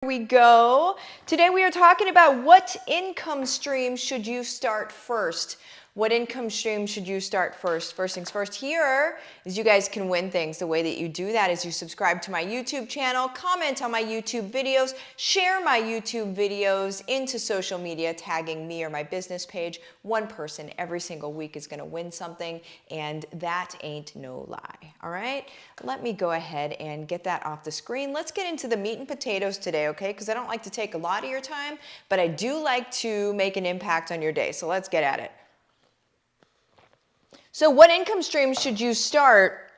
We go. Today we are talking about what income stream should you start first. What income stream should you start first? First things first, here is you guys can win things. The way that you do that is you subscribe to my YouTube channel, comment on my YouTube videos, share my YouTube videos into social media, tagging me or my business page. One person every single week is going to win something, and that ain't no lie. All right? Let me go ahead and get that off the screen. Let's get into the meat and potatoes today, okay? Because I don't like to take a lot of your time, but I do like to make an impact on your day. So let's get at it. So what income stream should you start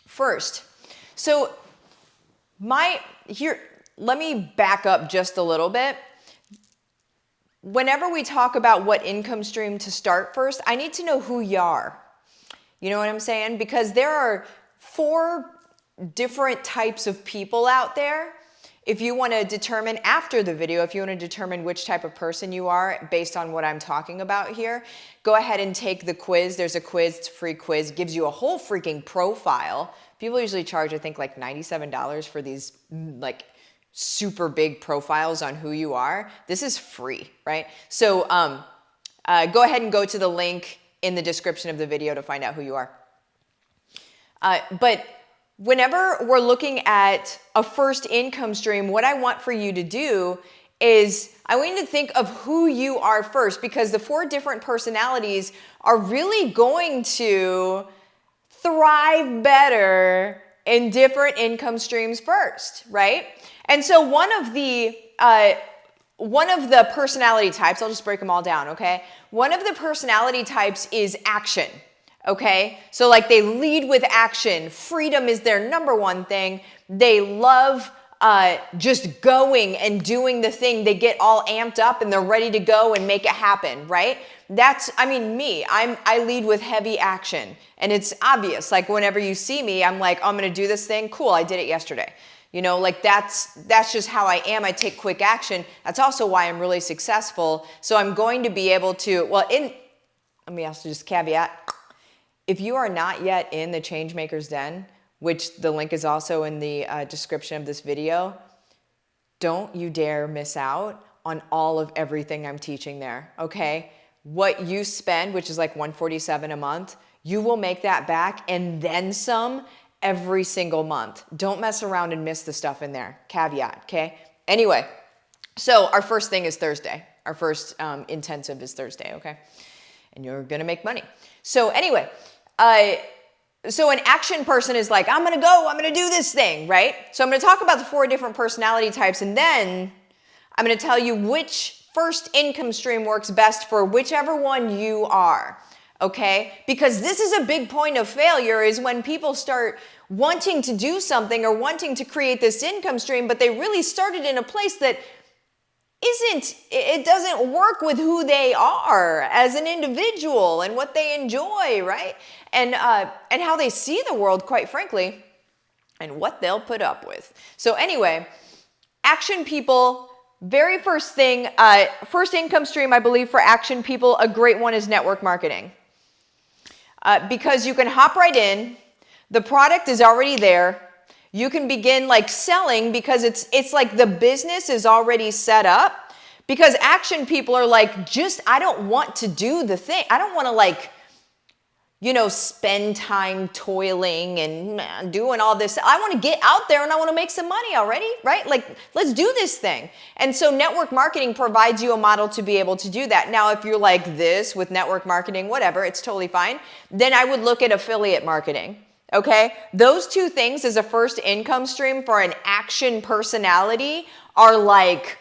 first? So let me back up just a little bit. Whenever we talk about what income stream to start first, I need to know who you are. You know what I'm saying? Because there are 4 different types of people out there. If you want to determine after the video, if you want to determine which type of person you are based on what I'm talking about here, go ahead and take the quiz. There's a quiz, it's a free quiz, gives you a whole freaking profile. People usually charge, I think, like $97 for these like super big profiles on who you are. This is free, right? So go ahead and go to the link in the description of the video to find out who you are. But whenever we're looking at a first income stream, what I want for you to do is I want you to think of who you are first, because the 4 different personalities are really going to thrive better in different income streams first, right? And so one of the personality types, I'll just break them all down, okay? One of the personality types is action. Okay, so like they lead with action. Freedom is their #1 thing. They love just going and doing the thing. They get all amped up and they're ready to go and make it happen, right? Me. I lead with heavy action, and it's obvious. Like whenever you see me, I'm like, oh, I'm gonna do this thing. Cool, I did it yesterday. You know, like that's just how I am. I take quick action. That's also why I'm really successful. So I'm going to be able to. Let me also just caveat. If you are not yet in the Changemaker's Den, which the link is also in the description of this video, don't you dare miss out on all of everything I'm teaching there, okay? What you spend, which is like $147 a month, you will make that back and then some every single month. Don't mess around and miss the stuff in there. Caveat, okay? Anyway, so our first thing is Thursday. Our first intensive is Thursday, okay? And you're gonna make money. So anyway, so an action person is like, I'm gonna go, I'm gonna do this thing, right? So I'm gonna talk about the 4 different personality types, and then I'm gonna tell you which first income stream works best for whichever one you are, okay? Because this is a big point of failure, is when people start wanting to do something or wanting to create this income stream, but they really started in a place that it doesn't work with who they are as an individual and what they enjoy, right? And how they see the world, quite frankly, and what they'll put up with. So anyway, action people, very first thing, first income stream, I believe, for action people, a great one is network marketing. Because you can hop right in, the product is already there, you can begin like selling because it's like the business is already set up, because action people are like, I don't want to do the thing. I don't want to like, you know, spend time toiling and doing all this. I want to get out there and I want to make some money already, right? Like, let's do this thing. And so network marketing provides you a model to be able to do that. Now, if you're like this with network marketing, whatever, it's totally fine. Then I would look at affiliate marketing. Okay, those 2 things as a first income stream for an action personality are like,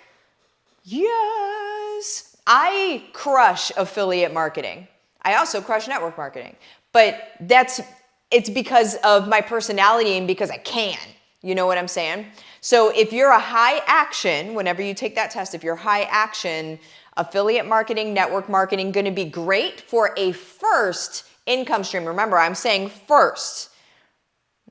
yes. I crush affiliate marketing. I also crush network marketing, but it's because of my personality and because I can. You know what I'm saying? So if you're a high action, whenever you take that test, if you're high action, affiliate marketing, network marketing, going to be great for a first income stream. Remember, I'm saying first.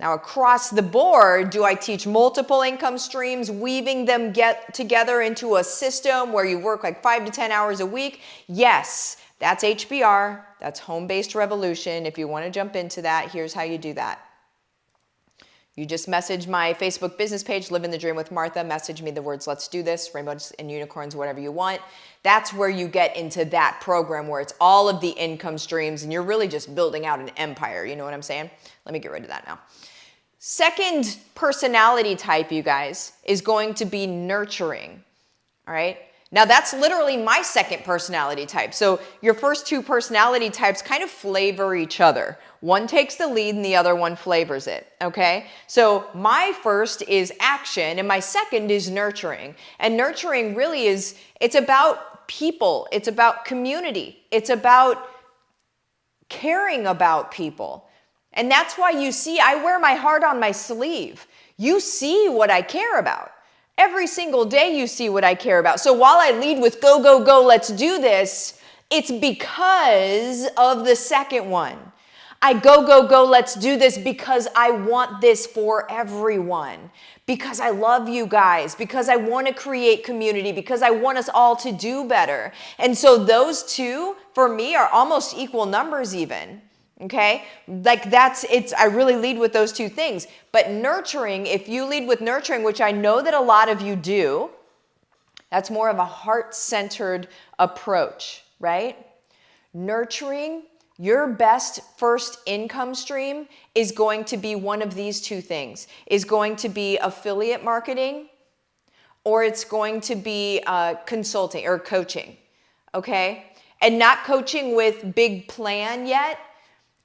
Now, across the board, do I teach multiple income streams, weaving them together into a system where you work like 5 to 10 hours a week? Yes, that's HBR. That's home-based revolution. If you want to jump into that, here's how you do that. You just message my Facebook business page, Livin the Dream with Martha, message me the words, let's do this, rainbows and unicorns, whatever you want. That's where you get into that program where it's all of the income streams and you're really just building out an empire. You know what I'm saying? Let me get rid of that now. Second personality type, you guys, is going to be nurturing. All right. Now that's literally my second personality type. So your first two personality types kind of flavor each other. One takes the lead and the other one flavors it, okay? So my first is action and my second is nurturing. And nurturing really is, it's about people. It's about community. It's about caring about people. And that's why you see, I wear my heart on my sleeve. You see what I care about. Every single day you see what I care about. So while I lead with go, go, go, let's do this, it's because of the second one. I go, go, go, let's do this because I want this for everyone. Because I love you guys. Because I want to create community. Because I want us all to do better. And so those two, for me, are almost equal numbers even. Okay, like I really lead with those two things. But nurturing, if you lead with nurturing, which I know that a lot of you do, that's more of a heart-centered approach, right? Nurturing, your best first income stream is going to be one of these two things. Is going to be affiliate marketing, or it's going to be consulting or coaching, okay? And not coaching with big plan yet.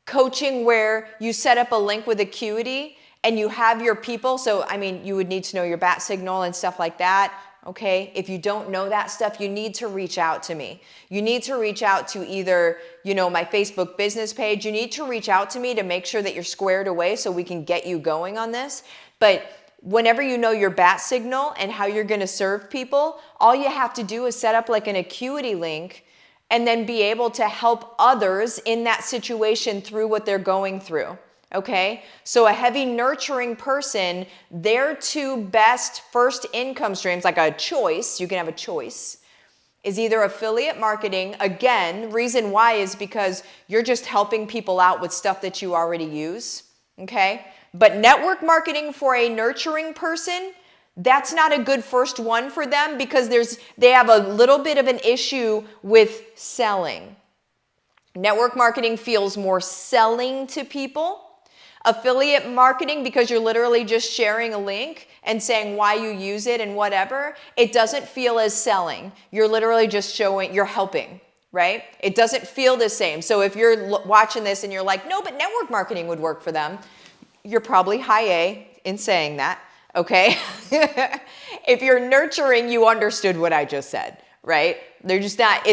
Coaching where you set up a link with Acuity and you have your people. So, I mean, you would need to know your bat signal and stuff like that. Okay. If you don't know that stuff, you need to reach out to me. You need to reach out to either, my Facebook business page. You need to reach out to me to make sure that you're squared away so we can get you going on this. But whenever you know your bat signal and how you're going to serve people, all you have to do is set up like an Acuity link and then be able to help others in that situation through what they're going through, okay? So a heavy nurturing person, their two best first income streams, like a choice, you can have a choice, is either affiliate marketing. Again, reason why is because you're just helping people out with stuff that you already use, okay? But network marketing for a nurturing person, that's not a good first one for them because they have a little bit of an issue with selling. Network marketing feels more selling to people. Affiliate marketing, because you're literally just sharing a link and saying why you use it and whatever, it doesn't feel as selling. You're literally just showing, you're helping, right? It doesn't feel the same. So if you're watching this and you're like, no, but network marketing would work for them, you're probably high A in saying that. Okay. If you're nurturing, you understood what I just said, right? They're just not,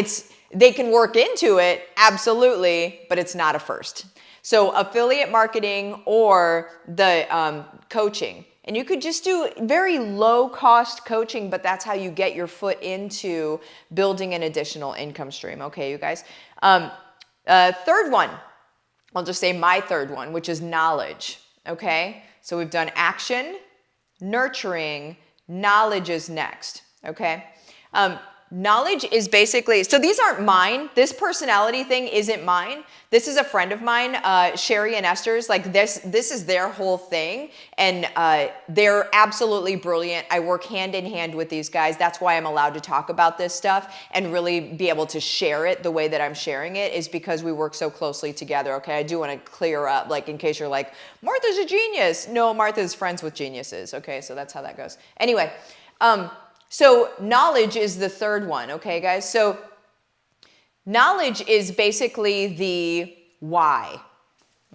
they can work into it. Absolutely. But it's not a first. So affiliate marketing or the coaching, and you could just do very low cost coaching, but that's how you get your foot into building an additional income stream. Okay, you guys. Third one, I'll just say my third one, which is knowledge. Okay. So we've done action, nurturing, knowledge is next, okay? Knowledge is basically, so these aren't mine. This personality thing isn't mine. This is a friend of mine, Sherry and Esther's. Like this is their whole thing, and they're absolutely brilliant. I work hand in hand with these guys. That's why I'm allowed to talk about this stuff and really be able to share it the way that I'm sharing it, is because we work so closely together. Okay, I do want to clear up, like in case you're like, Martha's a genius. No, Martha's friends with geniuses. Okay, so that's how that goes. Anyway, so knowledge is the third one, okay, guys? So knowledge is basically the why,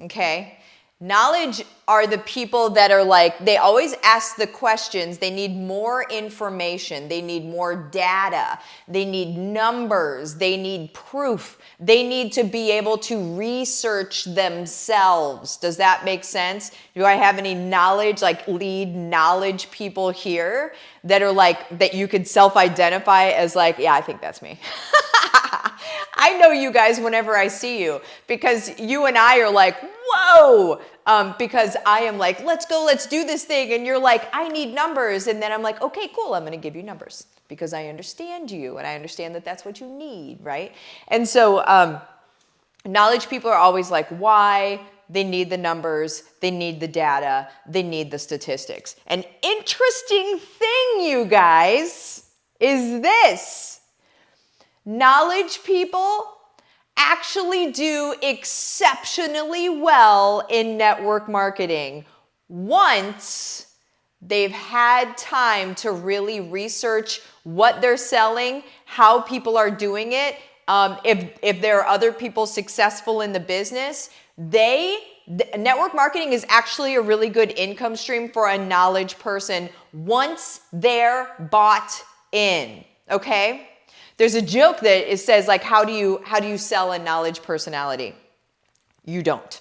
okay? Knowledge are the people that are like, they always ask the questions. They need more information. They need more data. They need numbers. They need proof. They need to be able to research themselves. Does that make sense? Do I have any knowledge, like lead knowledge people here that are like, that you could self-identify as like, yeah, I think that's me. I know you guys whenever I see you, because you and I are like, whoa, because I am like, let's go, let's do this thing. And you're like, I need numbers. And then I'm like, okay, cool. I'm going to give you numbers because I understand you and I understand that that's what you need, right? And so knowledge people are always like, why, they need the numbers, they need the data, they need the statistics. An interesting thing, you guys, is this. Knowledge people actually do exceptionally well in network marketing once they've had time to really research what they're selling, how people are doing it. If there are other people successful in the business, network marketing is actually a really good income stream for a knowledge person once they're bought in, okay? There's a joke that it says, like, how do you sell a knowledge personality? You don't.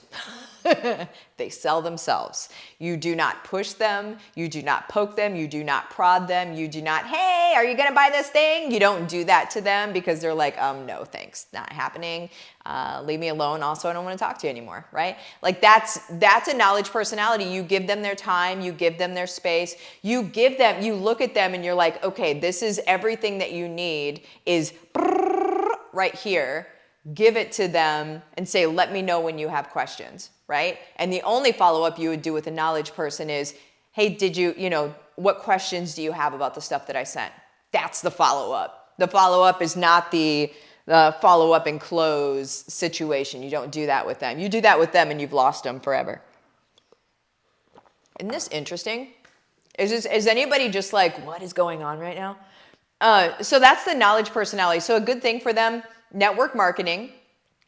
They sell themselves. You do not push them. You do not poke them. You do not prod them. You do not, hey, are you going to buy this thing? You don't do that to them because they're like, no, thanks. Not happening. Leave me alone. Also, I don't want to talk to you anymore, right? Like that's a knowledge personality. You give them their time. You give them their space. You look at them and you're like, okay, this is everything that you need is right here. Give it to them and say, let me know when you have questions, right? And the only follow-up you would do with a knowledge person is, hey, what questions do you have about the stuff that I sent? That's the follow-up. The follow-up is not the follow-up and close situation. You don't do that with them. You do that with them and you've lost them forever. Isn't this interesting? Is anybody just like, what is going on right now? So that's the knowledge personality. So a good thing for them, network marketing,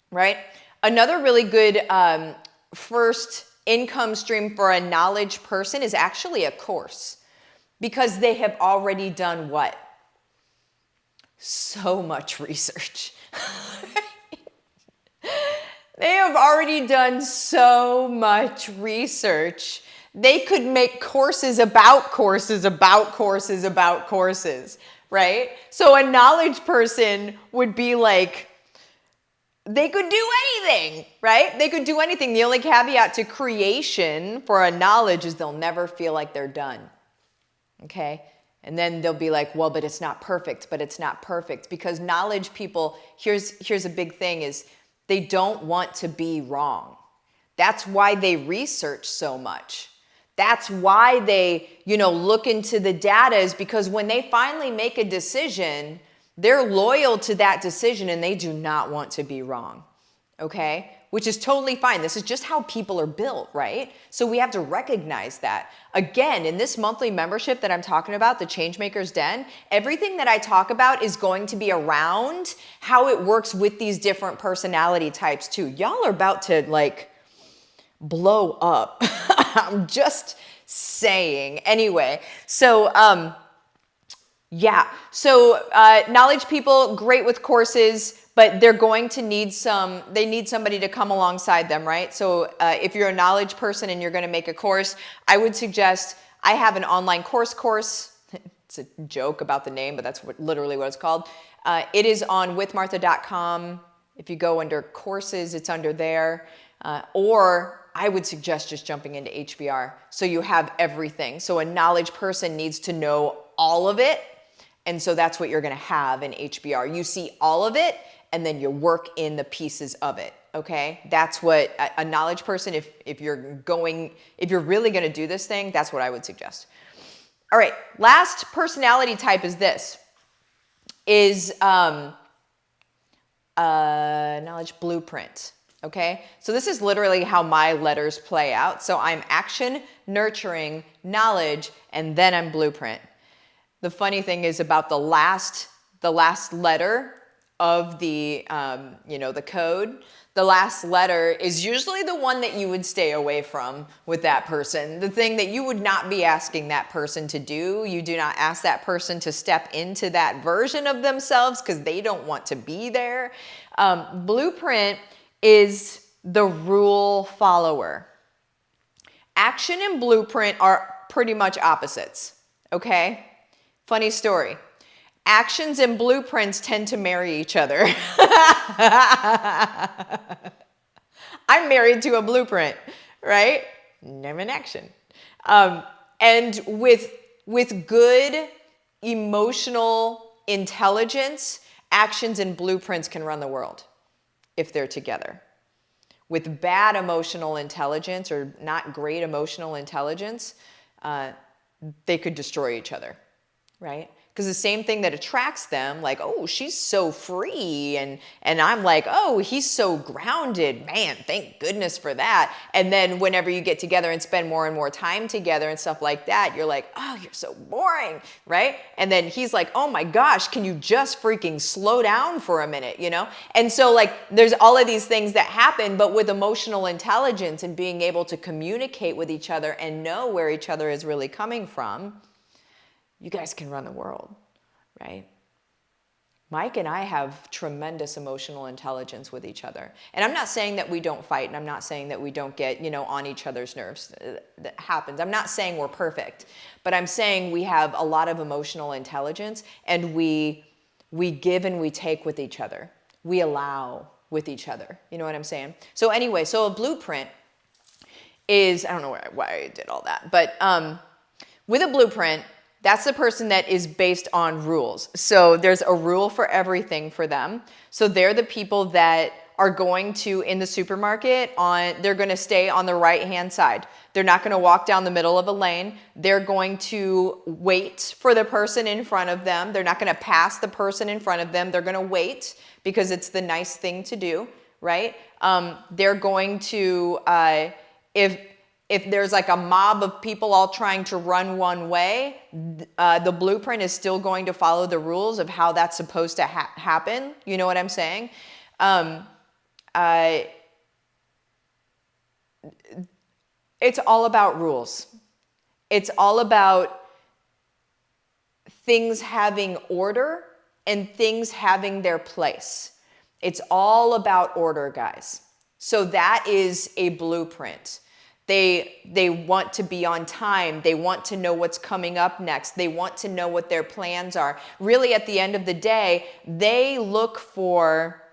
right? Another really good first income stream for a knowledge person is actually a course, because they have already done what? So much research. They have already done so much research. They could make courses about courses about courses about courses, right? So a knowledge person would be like, they could do anything, right? They could do anything. The only caveat to creation for a knowledge is they'll never feel like they're done, okay? And then they'll be like, well, but it's not perfect, but it's not perfect. Because knowledge people, here's a big thing is they don't want to be wrong. That's why they research so much. That's why they, look into the data, is because when they finally make a decision, they're loyal to that decision and they do not want to be wrong, okay? Which is totally fine. This is just how people are built, right? So we have to recognize that. Again, in this monthly membership that I'm talking about, the Changemaker's Den, everything that I talk about is going to be around how it works with these different personality types too. Y'all are about to blow up. I'm just saying. Anyway, so knowledge people, great with courses, but they're going to need they need somebody to come alongside them, right? So if you're a knowledge person and you're going to make a course, I would suggest, I have an online course. It's a joke about the name, but that's literally what it's called. It is on withmartha.com. If you go under courses, it's under there. Or I would suggest just jumping into HBR so you have everything. So a knowledge person needs to know all of it. And so that's what you're going to have in HBR. You see all of it and then you work in the pieces of it. Okay. That's what a knowledge person, if you're really going to do this thing, that's what I would suggest. All right. Last personality type is this, knowledge blueprint. Okay, so this is literally how my letters play out. So I'm action, nurturing, knowledge, and then I'm blueprint. The funny thing is about the last letter of the code, the last letter is usually the one that you would stay away from with that person. The thing that you would not be asking that person to do. You do not ask that person to step into that version of themselves because they don't want to be there. Blueprint is the rule follower. Action and blueprint are pretty much opposites, okay? Funny story. Actions and blueprints tend to marry each other. I'm married to a blueprint, right? I'm in action. And with good emotional intelligence, actions and blueprints can run the world if they're together. with bad emotional intelligence or not great emotional intelligence, they could destroy each other, right? Because the same thing that attracts them, like, oh, she's so free, and I'm like, oh, he's so grounded, man, thank goodness for that. And then whenever you get together and spend more and more time together and stuff like that, you're like, oh, you're so boring, right? And then he's like, oh my gosh, can you just freaking slow down for a minute, you know? And so like, there's all of these things that happen, but with emotional intelligence and being able to communicate with each other and know where each other is really coming from, you guys can run the world, right? Mike and I have tremendous emotional intelligence with each other. And I'm not saying that we don't fight, and I'm not saying that we don't get, you know, on each other's nerves. That happens. I'm not saying we're perfect, but I'm saying we have a lot of emotional intelligence, and we give and we take with each other. We allow with each other. You know what I'm saying? So anyway, so a blueprint is, I don't know why I did all that, but with a blueprint, that's the person that is based on rules. So there's a rule for everything for them. So they're the people that are going to, in the supermarket, they're going to stay on the right-hand side. They're not going to walk down the middle of a lane. They're going to wait for the person in front of them. They're not going to pass the person in front of them. They're going to wait because it's the nice thing to do, right? They're going to, if there's like a mob of people all trying to run one way, the blueprint is still going to follow the rules of how that's supposed to happen. You know what I'm saying? It's all about rules. It's all about things having order and things having their place. It's all about order, guys. So that is a blueprint. They want to be on time. They want to know what's coming up next. They want to know what their plans are. Really, at the end of the day, they look for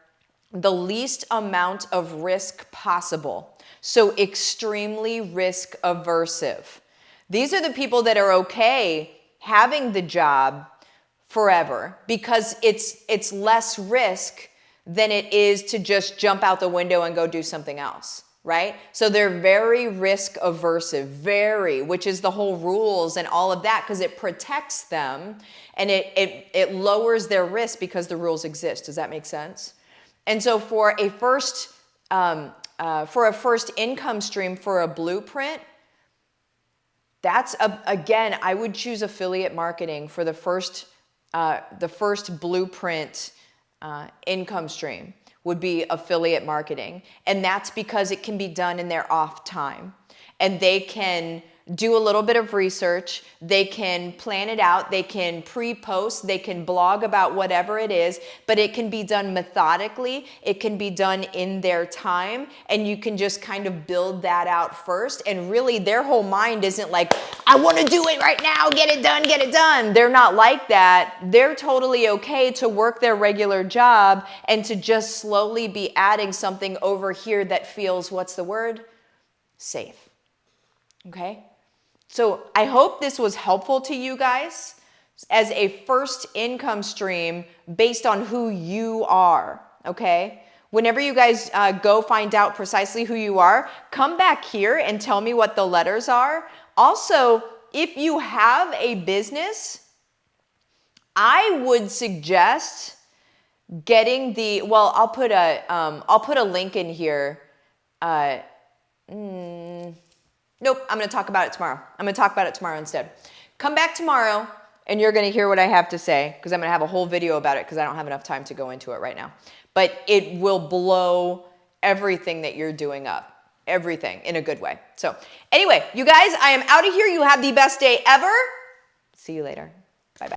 the least amount of risk possible. So extremely risk aversive. These are the people that are okay having the job forever because it's less risk than it is to just jump out the window and go do something else. Right? So they're very risk aversive, which is the whole rules and all of that, because it protects them and it lowers their risk because the rules exist. Does that make sense? And so for a first income stream for a blueprint, that's again, I would choose affiliate marketing for the first blueprint income stream. Would be affiliate marketing. And that's because it can be done in their off time. And they can do a little bit of research. They can plan it out. They can pre-post. They can blog about whatever it is, but it can be done methodically. It can be done in their time. And you can just kind of build that out first. And really their whole mind isn't like, I want to do it right now. Get it done, get it done. They're not like that. They're totally okay to work their regular job and to just slowly be adding something over here that feels, what's the word? Safe. Okay? So I hope this was helpful to you guys as a first income stream based on who you are, okay? Whenever you guys go find out precisely who you are, come back here and tell me what the letters are. Also, if you have a business, I would suggest getting I'll put a link in here. Nope, I'm going to talk about it tomorrow. I'm going to talk about it tomorrow instead. Come back tomorrow and you're going to hear what I have to say because I'm going to have a whole video about it because I don't have enough time to go into it right now. But it will blow everything that you're doing up. Everything in a good way. So anyway, you guys, I am out of here. You have the best day ever. See you later.